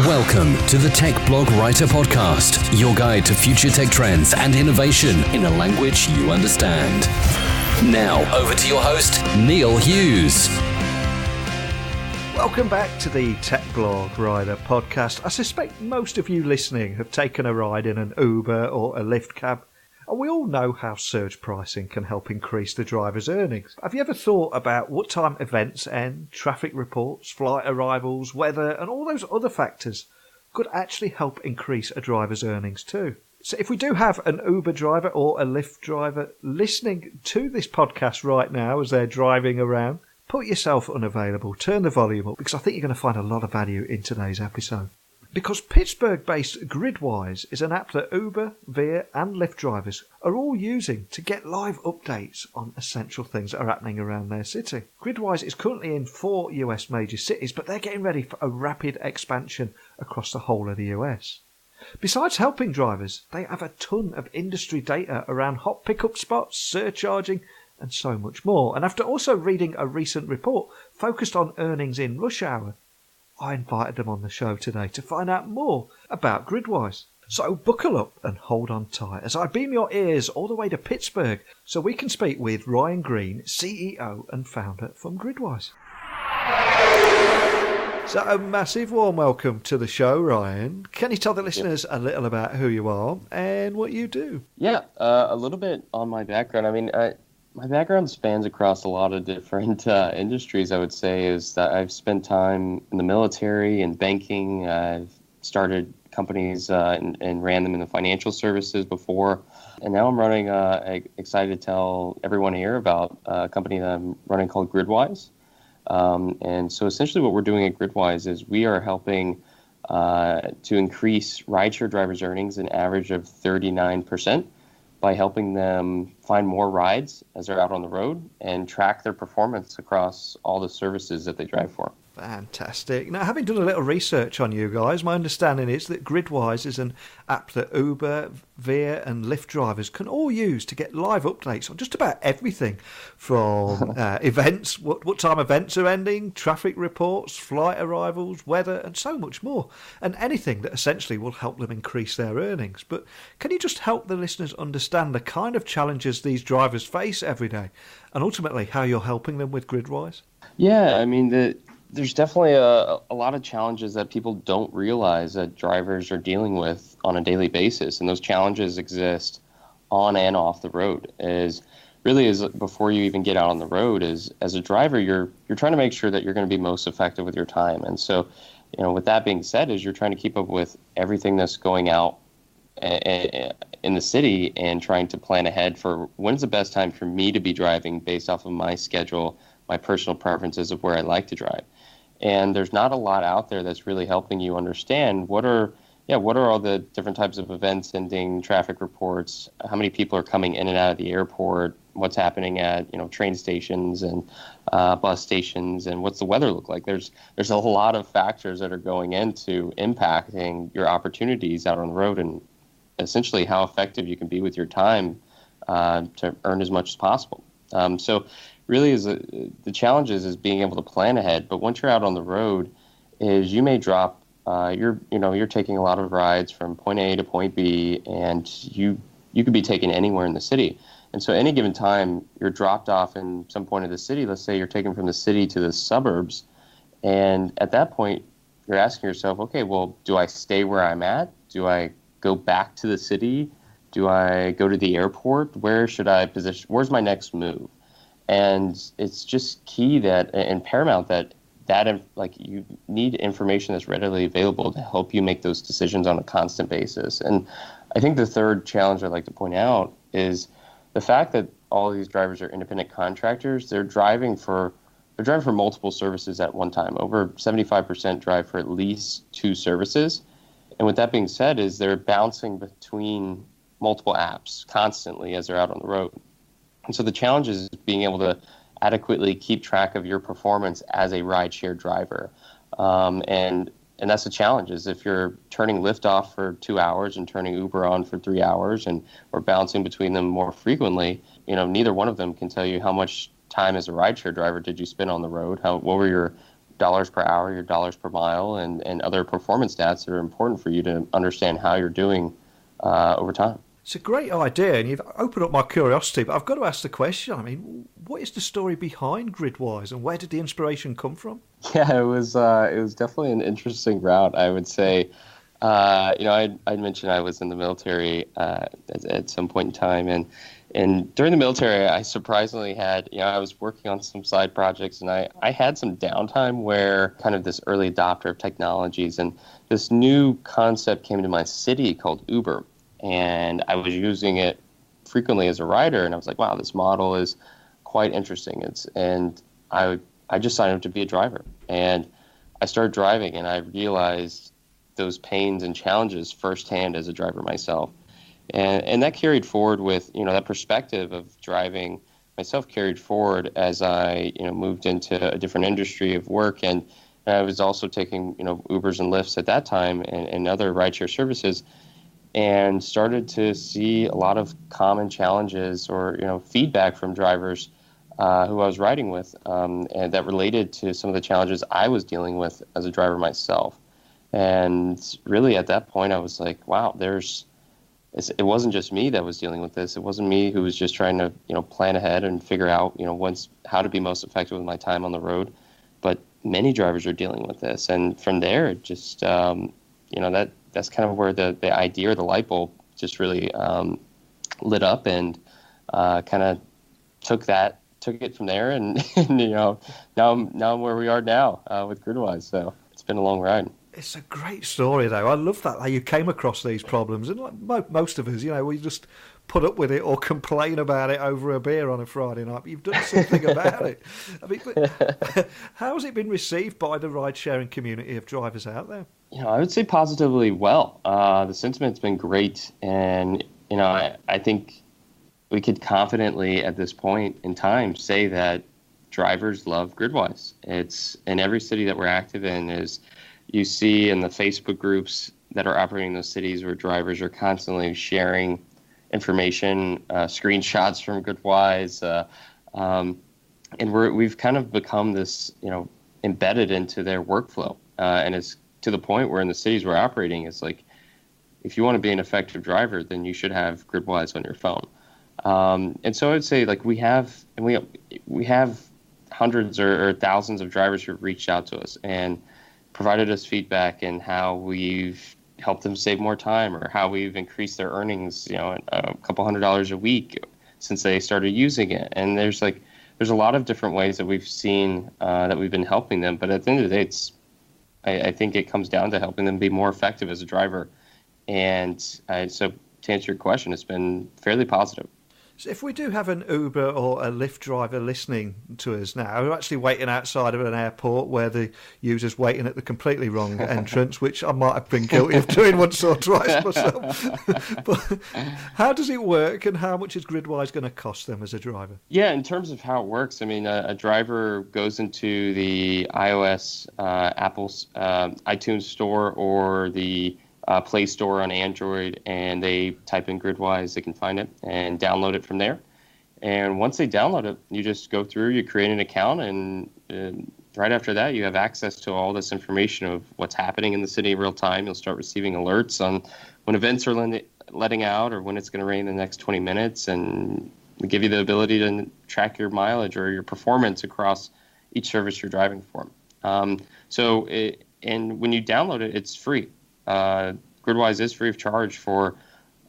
Welcome to the Tech Blog Writer Podcast, your guide to future tech trends and innovation in a language you understand. Now, over to your host, Neil Hughes. Welcome back to the Tech Blog Rider Podcast. I suspect most of you listening have taken a ride in an Uber or a Lyft cab, and we all know how surge pricing can help increase the driver's earnings. Have you ever thought about what time events end, traffic reports, flight arrivals, weather, and all those other factors could actually help increase a driver's earnings too? So if we do have an Uber driver or a Lyft driver listening to this podcast right now as they're driving around, put yourself unavailable, turn the volume up, because I think you're going to find a lot of value in today's episode. Because Pittsburgh-based Gridwise is an app that Uber, Veer and Lyft drivers are all using to get live updates on essential things that are happening around their city. Gridwise is currently in 4 US major cities, but they're getting ready for a rapid expansion across the whole of the US. Besides helping drivers, they have a ton of industry data around hot pickup spots, surcharging, and so much more. And after also reading a recent report focused on earnings in rush hour, I invited them on the show today to find out more about Gridwise. So buckle up and hold on tight as I beam your ears all the way to Pittsburgh so we can speak with Ryan Green, CEO and founder from Gridwise. So a massive warm welcome to the show, Ryan. Can you tell the listeners a little about who you are and what you do? Yeah, a little bit on my background. My background spans across a lot of different industries, I would say, is that I've spent time in the military and banking. I've started companies and ran them in the financial services before. And now I'm running, excited to tell everyone here about a company that I'm running called Gridwise. And so essentially what we're doing at Gridwise is we are helping to increase rideshare drivers' earnings an average of 39%. By helping them find more rides as they're out on the road and track their performance across all the services that they drive for. Fantastic. Now, having done a little research on you guys, my understanding is that Gridwise is an app that Uber, Veer and Lyft drivers can all use to get live updates on just about everything from events, what time events are ending, traffic reports, flight arrivals, weather and so much more, and anything that essentially will help them increase their earnings. But can you just help the listeners understand the kind of challenges these drivers face every day and ultimately how you're helping them with Gridwise? Yeah, there's definitely a lot of challenges that people don't realize that drivers are dealing with on a daily basis. And those challenges exist on and off the road. Before you even get out on the road, as a driver, you're trying to make sure that you're going to be most effective with your time. And so, with that being said, you're trying to keep up with everything that's going out in the city and trying to plan ahead for when's the best time for me to be driving based off of my schedule, my personal preferences of where I like to drive. And there's not a lot out there that's really helping you understand what are all the different types of events ending, traffic reports, how many people are coming in and out of the airport, what's happening at train stations and bus stations, and what's the weather look like. There's a lot of factors that are going into impacting your opportunities out on the road and essentially how effective you can be with your time to earn as much as possible. So really the challenge is being able to plan ahead. But once you're out on the road, is you may drop. You're taking a lot of rides from point A to point B, and you could be taken anywhere in the city. And so any given time you're dropped off in some point of the city. Let's say you're taken from the city to the suburbs, and at that point you're asking yourself, okay, well, do I stay where I'm at? Do I go back to the city? Do I go to the airport? Where should I position? Where's my next move? And it's just key and paramount that you need information that's readily available to help you make those decisions on a constant basis. And I think the third challenge I'd like to point out is the fact that all of these drivers are independent contractors. They're driving for multiple services at one time. Over 75% drive for at least 2 services. And with that being said, they're bouncing between multiple apps constantly as they're out on the road. And so the challenge is being able to adequately keep track of your performance as a rideshare driver. And that's the challenge, is if you're turning Lyft off for 2 hours and turning Uber on for 3 hours or bouncing between them more frequently, neither one of them can tell you how much time as a rideshare driver did you spend on the road, what were your dollars per hour, your dollars per mile, and other performance stats that are important for you to understand how you're doing over time. It's a great idea, and you've opened up my curiosity, but I've got to ask the question. I mean, what is the story behind Gridwise, and where did the inspiration come from? Yeah, it was definitely an interesting route, I would say. I'd mentioned I was in the military at some point in time, and during the military, I surprisingly had, I was working on some side projects, and I had some downtime where kind of this early adopter of technologies, and this new concept came to my city called Uber. And I was using it frequently as a rider, and I was like, wow, this model is quite interesting. And I just signed up to be a driver. And I started driving, and I realized those pains and challenges firsthand as a driver myself. And that carried forward with, that perspective of driving myself carried forward as I, moved into a different industry of work. And I was also taking, Ubers and Lyfts at that time and other rideshare services, and started to see a lot of common challenges or feedback from drivers who I was riding with, and that related to some of the challenges I was dealing with as a driver myself. And really at that point I was like, wow, it wasn't just me that was dealing with this. It wasn't me who was just trying to plan ahead and figure out how to be most effective with my time on the road, but many drivers are dealing with this. And from there it just that's kind of where the idea or the light bulb just really lit up, and kind of took it from there, and now I'm where we are now with Gridwise. So it's been a long ride. It's a great story, though. I love that, how you came across these problems. And like most of us, we just put up with it or complain about it over a beer on a Friday night. But you've done something about it. I mean, but how has it been received by the ride-sharing community of drivers out there? I would say positively well. The sentiment's been great. And, I think we could confidently at this point in time say that drivers love Gridwise. It's in every city that we're active in. Is you see in the Facebook groups that are operating in those cities where drivers are constantly sharing information, screenshots from Gridwise, and we've kind of become this, embedded into their workflow, and it's to the point where in the cities we're operating, it's like, if you want to be an effective driver, then you should have Gridwise on your phone. And so I would say, like, we have hundreds or thousands of drivers who've reached out to us and provided us feedback in how we've helped them save more time, or how we've increased their earnings, a couple $100s a week since they started using it. And there's a lot of different ways that we've seen that we've been helping them. But at the end of the day, I think it comes down to helping them be more effective as a driver. And so to answer your question, it's been fairly positive. So if we do have an Uber or a Lyft driver listening to us now, we're actually waiting outside of an airport where the user's waiting at the completely wrong entrance, which I might have been guilty of doing once or twice myself. But how does it work, and how much is Gridwise going to cost them as a driver? Yeah, in terms of how it works, I mean, a driver goes into the iOS, Apple's iTunes store, or the Play Store on Android, and they type in Gridwise, they can find it and download it from there. And once they download it, you just go through, you create an account, and right after that, you have access to all this information of what's happening in the city in real time. You'll start receiving alerts on when events are letting out, or when it's going to rain in the next 20 minutes, and we give you the ability to track your mileage or your performance across each service you're driving for. And when you download it, it's free. Gridwise is free of charge for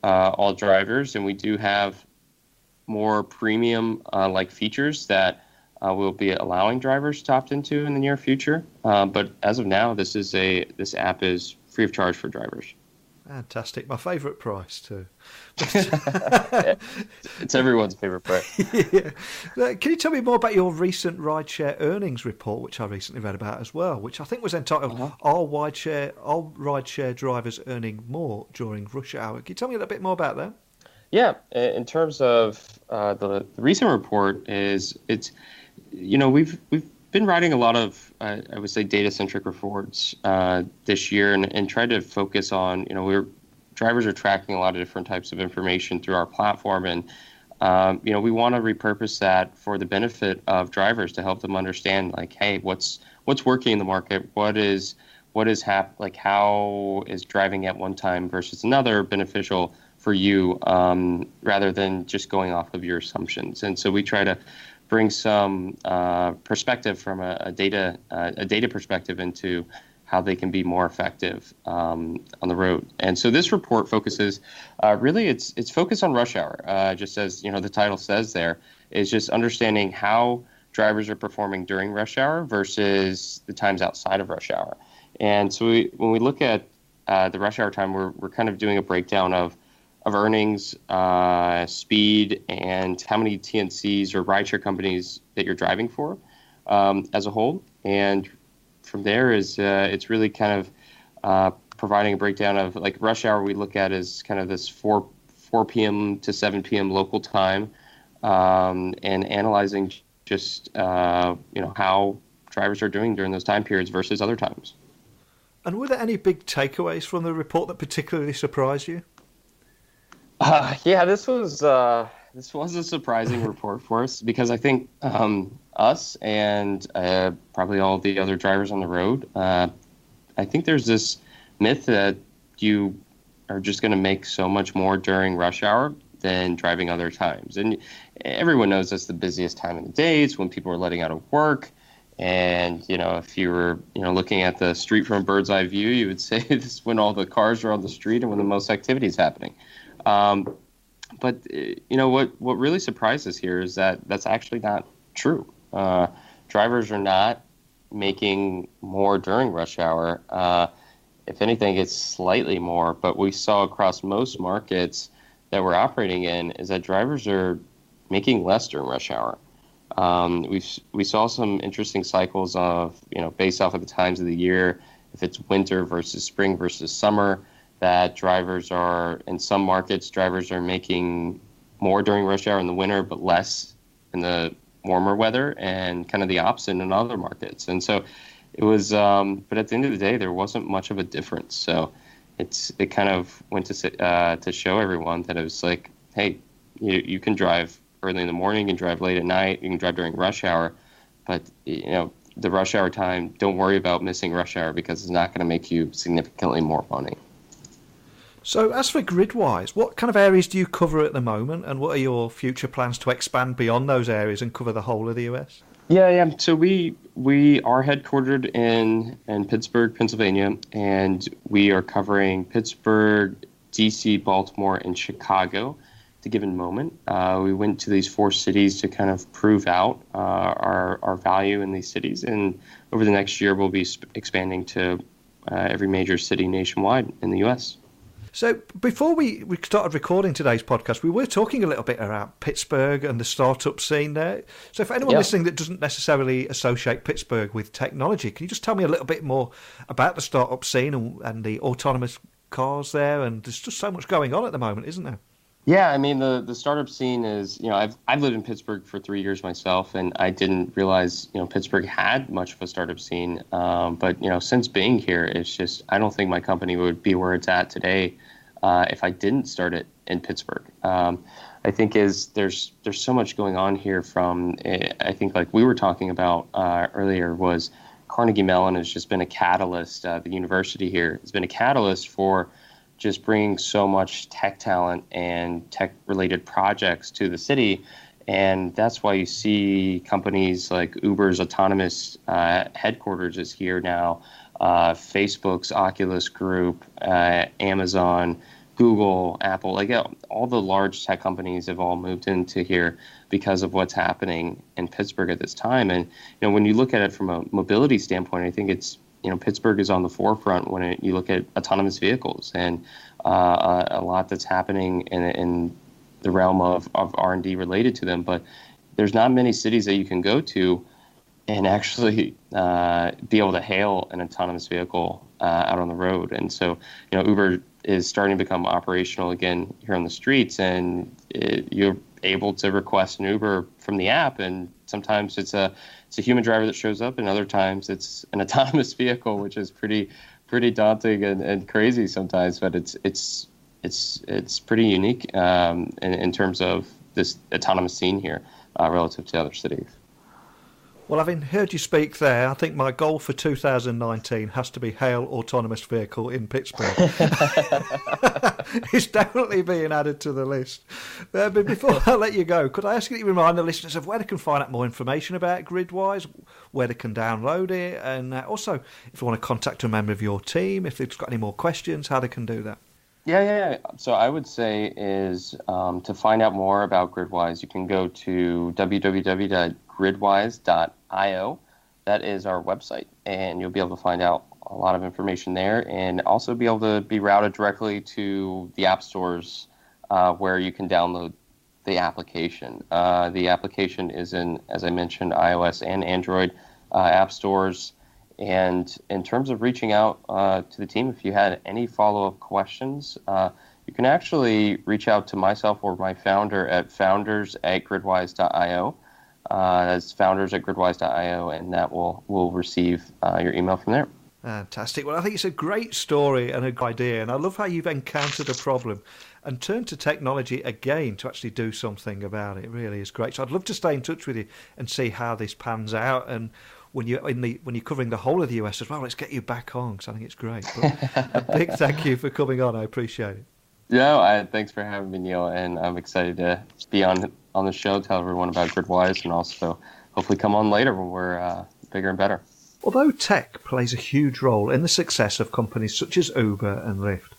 all drivers, and we do have more premium like features that we'll be allowing drivers to opt into in the near future. But as of now, this app is free of charge for drivers. Fantastic. My favourite price too. It's everyone's favourite price. Yeah. Can you tell me more about your recent rideshare earnings report, which I recently read about as well, which I think was entitled Are Rideshare Drivers Earning More During Rush Hour? Can you tell me a little bit more about that? Yeah. In terms of the recent report, we've been writing a lot of, I would say, data-centric reports this year, and tried to focus on, drivers are tracking a lot of different types of information through our platform, and We want to repurpose that for the benefit of drivers to help them understand, like, hey, what's working in the market, how is driving at one time versus another beneficial for you, rather than just going off of your assumptions. And so we try to bring some perspective from a data perspective into how they can be more effective on the road. And so this report focuses, really, it's focused on rush hour, just as the title says there, is just understanding how drivers are performing during rush hour versus the times outside of rush hour. And so when we look at the rush hour time, we're kind of doing a breakdown of earnings, speed, and how many TNCs or rideshare companies that you're driving for as a whole. And from there is it's really kind of providing a breakdown of, like, rush hour we look at as kind of this 4 p.m. to 7 p.m. local time, and analyzing just how drivers are doing during those time periods versus other times. And were there any big takeaways from the report that particularly surprised you? Yeah, this was a surprising report for us, because I think us and probably all the other drivers on the road, I think there's this myth that you are just going to make so much more during rush hour than driving other times. And everyone knows that's the busiest time of the day. It's when people are letting out of work. And, if you were, looking at the street from a bird's eye view, you would say this is when all the cars are on the street and when the most activity is happening. But what really surprised us here is that that's actually not true. Drivers are not making more during rush hour. If anything, it's slightly more. But we saw across most markets that we're operating in is that drivers are making less during rush hour. We saw some interesting cycles of, based off of the times of the year, if it's winter versus spring versus summer, that in some markets, drivers are making more during rush hour in the winter, but less in the warmer weather, and kind of the opposite in other markets. And so it was, but at the end of the day, there wasn't much of a difference. So it kind of went to show everyone that it was like, hey, you can drive early in the morning, you can drive late at night, you can drive during rush hour, but the rush hour time, don't worry about missing rush hour, because it's not going to make you significantly more money. So as for Gridwise, what kind of areas do you cover at the moment, and what are your future plans to expand beyond those areas and cover the whole of the US? Yeah. So we are headquartered in Pittsburgh, Pennsylvania, and we are covering Pittsburgh, DC, Baltimore, and Chicago at the given moment. We went to these 4 cities to kind of prove out our value in these cities, and over the next year we'll be expanding to every major city nationwide in the US. So before we started recording today's podcast, we were talking a little bit about Pittsburgh and the startup scene there. So for anyone listening that doesn't necessarily associate Pittsburgh with technology, can you just tell me a little bit more about the startup scene and the autonomous cars there? And there's just so much going on at the moment, isn't there? Yeah, I mean, the startup scene is, I've lived in Pittsburgh for 3 years myself, and I didn't realize, Pittsburgh had much of a startup scene. But, since being here, it's just, I don't think my company would be where it's at today if I didn't start it in Pittsburgh. I think there's so much going on here from, I think, like we were talking about earlier, was Carnegie Mellon has just been a catalyst. The university here has been a catalyst for just bringing so much tech talent and tech-related projects to the city. And that's why you see companies like Uber's autonomous headquarters is here now, Facebook's Oculus Group, Amazon, Google, Apple, like all the large tech companies have all moved into here because of what's happening in Pittsburgh at this time. And, when you look at it from a mobility standpoint, I think it's, Pittsburgh is on the forefront when you look at autonomous vehicles and a lot that's happening in the realm of R&D related to them. But there's not many cities that you can go to and actually be able to hail an autonomous vehicle out on the road. And so, Uber is starting to become operational again here on the streets, and you're able to request an Uber from the app, and sometimes it's a human driver that shows up, and other times it's an autonomous vehicle, which is pretty daunting and crazy sometimes. But it's pretty unique in terms of this autonomous scene here relative to other cities. Well, having heard you speak there, I think my goal for 2019 has to be hail autonomous vehicle in Pittsburgh. It's definitely being added to the list. But before I let you go, could I ask you to remind the listeners of where they can find out more information about Gridwise, where they can download it, and also if you want to contact a member of your team, if they've got any more questions, how they can do that? Yeah. So I would say is to find out more about Gridwise, you can go to www.gridwise.io. That is our website, and you'll be able to find out a lot of information there, and also be able to be routed directly to the app stores where you can download the application. The application is in, as I mentioned, iOS and Android app stores. And in terms of reaching out to the team, if you had any follow-up questions, you can actually reach out to myself or my founder at founders@gridwise.io. That's founders@gridwise.io, and that will receive your email from there. Fantastic. Well, I think it's a great story and a good idea, and I love how you've encountered a problem and turned to technology again to actually do something about it. It really is great. So I'd love to stay in touch with you and see how this pans out, and when you're covering the whole of the US as well, let's get you back on, because I think it's great. But a big thank you for coming on. I appreciate it. Yeah, thanks for having me, Neil, and I'm excited to be on the show, tell everyone about Gridwise, and also hopefully come on later when we're bigger and better. Although tech plays a huge role in the success of companies such as Uber and Lyft,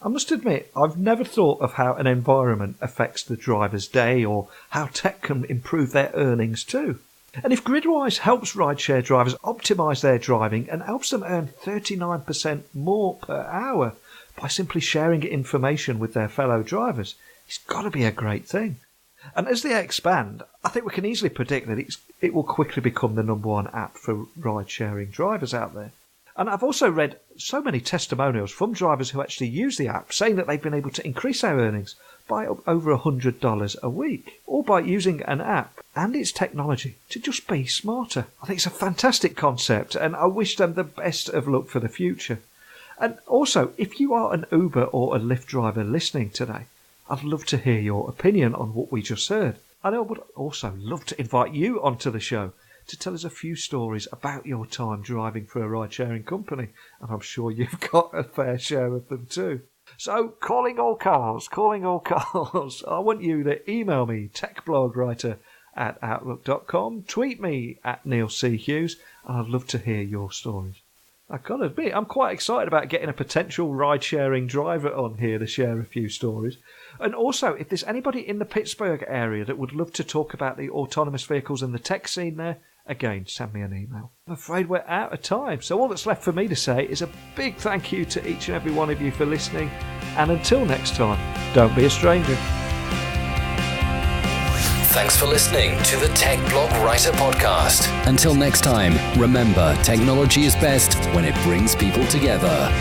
I must admit I've never thought of how an environment affects the driver's day, or how tech can improve their earnings too. And if Gridwise helps rideshare drivers optimise their driving and helps them earn 39% more per hour by simply sharing information with their fellow drivers, it's got to be a great thing. And as they expand, I think we can easily predict that it will quickly become the number one app for ride-sharing drivers out there. And I've also read so many testimonials from drivers who actually use the app, saying that they've been able to increase their earnings by over $100 a week, all by using an app and its technology to just be smarter. I think it's a fantastic concept, and I wish them the best of luck for the future. And also, if you are an Uber or a Lyft driver listening today, I'd love to hear your opinion on what we just heard. And I would also love to invite you onto the show to tell us a few stories about your time driving for a ride-sharing company. And I'm sure you've got a fair share of them too. So, calling all cars. I want you to email me, techblogwriter@outlook.com, tweet me at Neil C. Hughes, and I'd love to hear your stories. I've got to admit, I'm quite excited about getting a potential ride-sharing driver on here to share a few stories. And also, if there's anybody in the Pittsburgh area that would love to talk about the autonomous vehicles and the tech scene there, again, send me an email. I'm afraid we're out of time, so all that's left for me to say is a big thank you to each and every one of you for listening, and until next time, don't be a stranger. Thanks for listening to the Tech Blog Writer Podcast. Until next time, remember, technology is best when it brings people together.